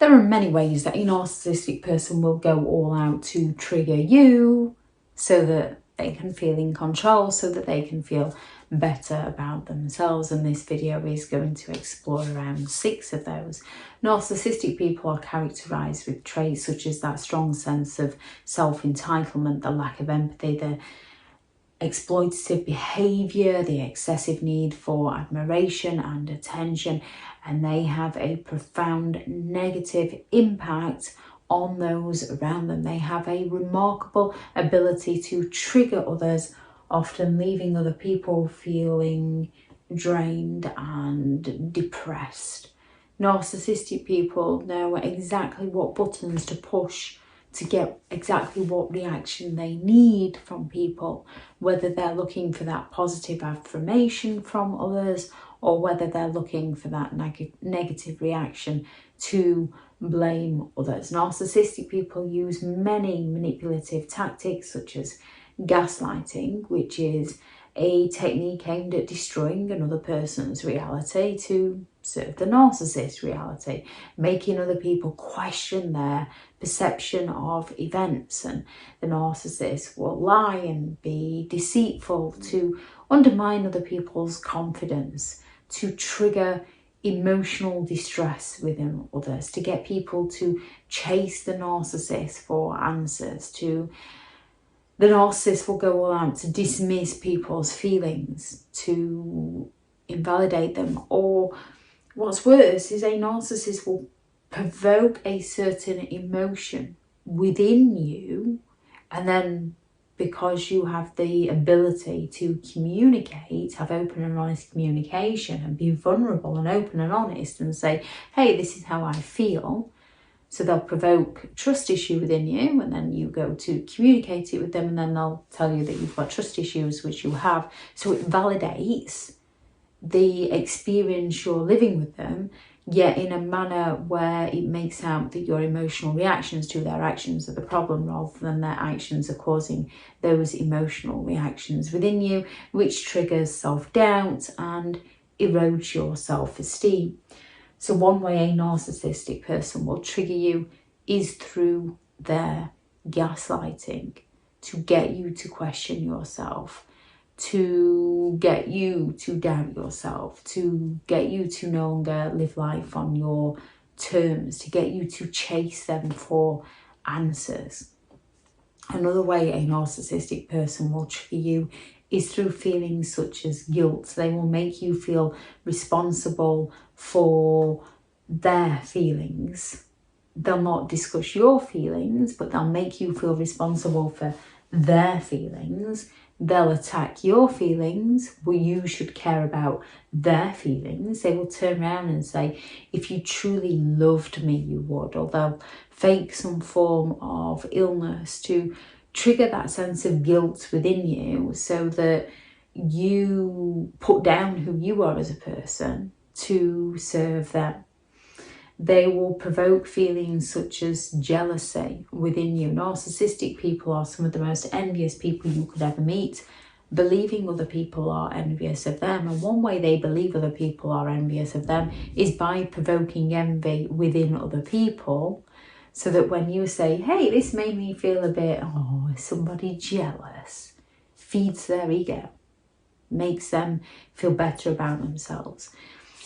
There are many ways that a narcissistic person will go all out to trigger you so that they can feel in control, so that they can feel better about themselves. And this video is going to explore around 6 of those. Narcissistic people are characterised with traits such as that strong sense of self-entitlement, the lack of empathy, the exploitative behaviour, the excessive need for admiration and attention, and they have a profound negative impact on those around them. They have a remarkable ability to trigger others, often leaving other people feeling drained and depressed. Narcissistic people know exactly what buttons to push to get exactly what reaction they need from people, whether they're looking for that positive affirmation from others or whether they're looking for that negative reaction to blame others. Narcissistic people use many manipulative tactics such as gaslighting, which is a technique aimed at destroying another person's reality to serve the narcissist's reality, making other people question their perception of events. And the narcissist will lie and be deceitful to undermine other people's confidence, to trigger emotional distress within others, to get people to chase the narcissist for answers. The narcissist will go all out to dismiss people's feelings, to invalidate them, or what's worse is a narcissist will provoke a certain emotion within you, and then because you have the ability to communicate, have open and honest communication and be vulnerable and open and honest and say, hey, this is how I feel. So they'll provoke trust issue within you, and then you go to communicate it with them, and then they'll tell you that you've got trust issues, which you have. So it validates the experience you're living with them, yet in a manner where it makes out that your emotional reactions to their actions are the problem rather than their actions are causing those emotional reactions within you, which triggers self-doubt and erodes your self-esteem. So one way a narcissistic person will trigger you is through their gaslighting, to get you to question yourself, to get you to doubt yourself, to get you to no longer live life on your terms, to get you to chase them for answers. Another way a narcissistic person will trigger you is through feelings such as guilt. They will make you feel responsible for their feelings. They'll not discuss your feelings, but they'll make you feel responsible for their feelings. They'll attack your feelings, but you should care about their feelings. They will turn around and say, if you truly loved me, you would. Or they'll fake some form of illness to trigger that sense of guilt within you so that you put down who you are as a person to serve them. They will provoke feelings such as jealousy within you. Narcissistic people are some of the most envious people you could ever meet, believing other people are envious of them. And one way they believe other people are envious of them is by provoking envy within other people, so that when you say, hey, this made me feel a bit, oh, is somebody jealous? Feeds their ego, makes them feel better about themselves.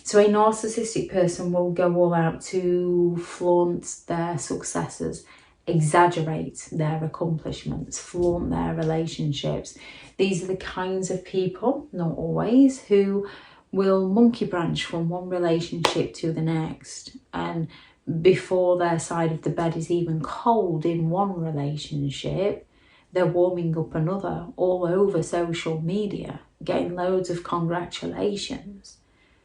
So a narcissistic person will go all out to flaunt their successes, exaggerate their accomplishments, flaunt their relationships. These are the kinds of people, not always, who will monkey branch from one relationship to the next, and before their side of the bed is even cold in one relationship, they're warming up another all over social media, getting loads of congratulations,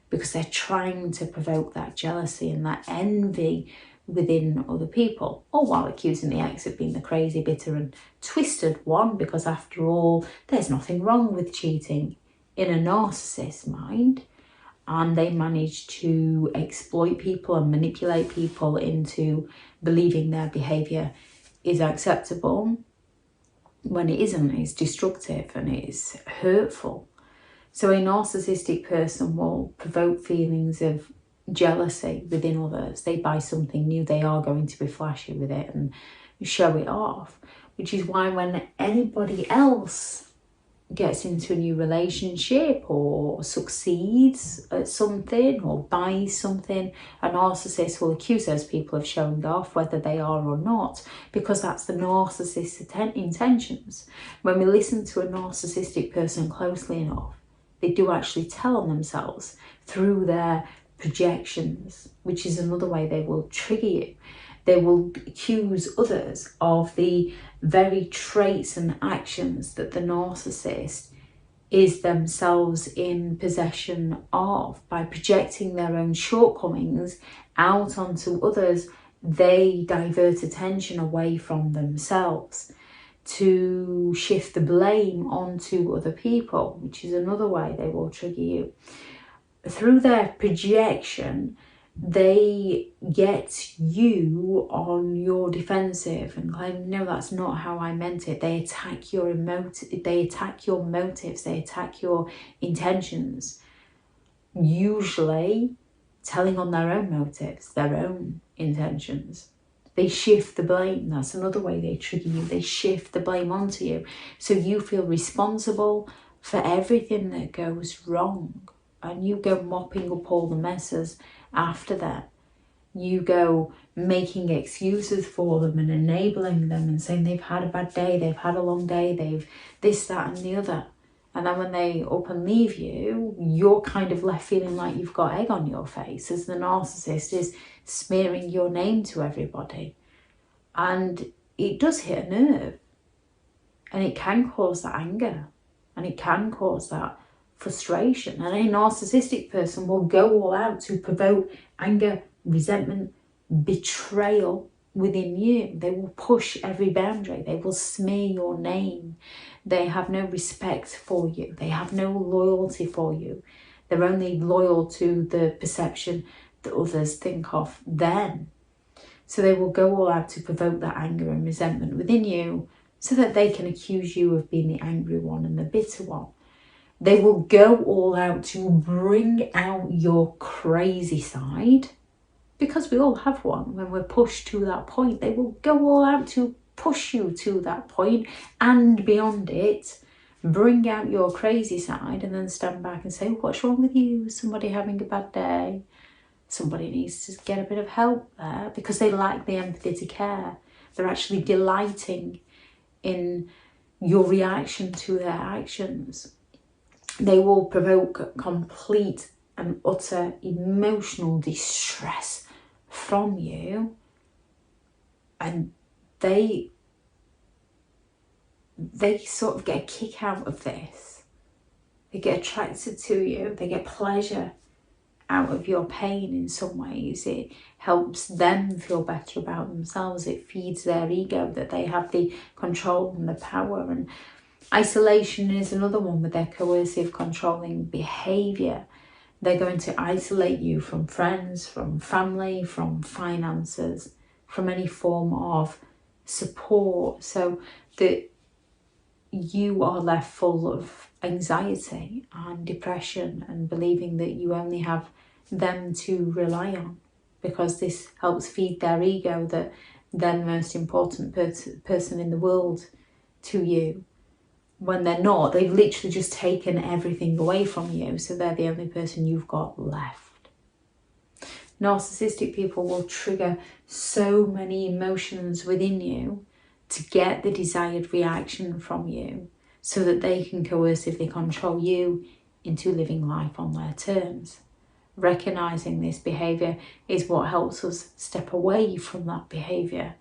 because they're trying to provoke that jealousy and that envy within other people, all while accusing the ex of being the crazy, bitter and twisted one, because after all, there's nothing wrong with cheating in a narcissist's mind. And they manage to exploit people and manipulate people into believing their behaviour is acceptable when it isn't. It's destructive and it's hurtful. So a narcissistic person will provoke feelings of jealousy within others. They buy something new, they are going to be flashy with it and show it off, which is why when anybody else gets into a new relationship or succeeds at something or buys something, a narcissist will accuse those people of showing off, whether they are or not, because that's the narcissist's intentions. When we listen to a narcissistic person closely enough, they do actually tell on themselves through their projections, which is another way they will trigger you. They will accuse others of the very traits and actions that the narcissist is themselves in possession of. By projecting their own shortcomings out onto others, they divert attention away from themselves to shift the blame onto other people, which is another way they will trigger you. Through their projection, they get you on your defensive and claim, no, that's not how I meant it. They attack your motives, they attack your intentions, usually telling on their own motives, their own intentions. They shift the blame. That's another way they trigger you. They shift the blame onto you, so you feel responsible for everything that goes wrong, and you go mopping up all the messes after that. You go making excuses for them and enabling them and saying they've had a bad day, they've had a long day, they've this, that and the other. And then when they up and leave you, you're kind of left feeling like you've got egg on your face, as the narcissist is smearing your name to everybody. And it does hit a nerve, and it can cause that anger, and it can cause that frustration. And a narcissistic person will go all out to provoke anger, resentment, betrayal within you. They will push every boundary. They will smear your name. They have no respect for you. They have no loyalty for you. They're only loyal to the perception that others think of them. So they will go all out to provoke that anger and resentment within you, so that they can accuse you of being the angry one and the bitter one. They will go all out to bring out your crazy side, because we all have one. When we're pushed to that point, they will go all out to push you to that point and beyond it, bring out your crazy side, and then stand back and say, what's wrong with you? Somebody having a bad day? Somebody needs to get a bit of help there, because they lack the empathy to care. They're actually delighting in your reaction to their actions. They will provoke complete and utter emotional distress from you, and they sort of get a kick out of this. They get attracted to you. They get pleasure out of your pain in some ways. It helps them feel better about themselves. It feeds their ego that they have the control and the power. And isolation is another one with their coercive, controlling behaviour. They're going to isolate you from friends, from family, from finances, from any form of support, so that you are left full of anxiety and depression and believing that you only have them to rely on, because this helps feed their ego that they're the most important person in the world to you, when they're not. They've literally just taken everything away from you, so they're the only person you've got left. Narcissistic people will trigger so many emotions within you to get the desired reaction from you, so that they can coercively control you into living life on their terms. Recognising this behaviour is what helps us step away from that behaviour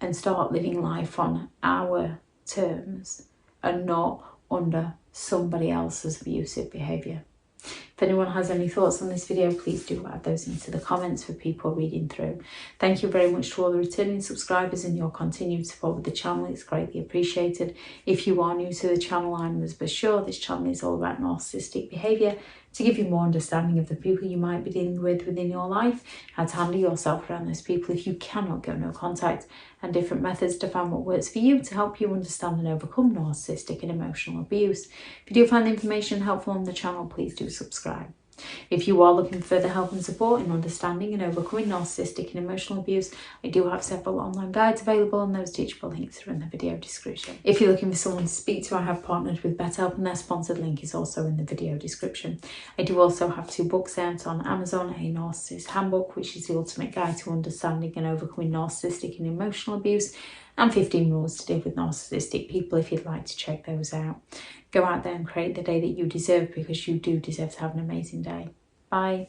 and start living life on our terms and not under somebody else's abusive behaviour. If anyone has any thoughts on this video, please do add those into the comments for people reading through. Thank you very much to all the returning subscribers and your continued support with the channel. It's greatly appreciated. If you are new to the channel, I'm Elizabeth Shaw. This channel is all about narcissistic behaviour, to give you more understanding of the people you might be dealing with within your life, how to handle yourself around those people if you cannot go no contact, and different methods to find what works for you to help you understand and overcome narcissistic and emotional abuse. If you do find the information helpful on the channel, please do subscribe. If you are looking for further help and support in understanding and overcoming narcissistic and emotional abuse, I do have several online guides available, and those teachable links are in the video description. If you're looking for someone to speak to, I have partnered with BetterHelp, and their sponsored link is also in the video description. I do also have 2 books out on Amazon, a Narcissist Handbook, which is the ultimate guide to understanding and overcoming narcissistic and emotional abuse, and 15 rules to deal with narcissistic people, if you'd like to check those out. Go out there and create the day that you deserve, because you do deserve to have an amazing day. Bye.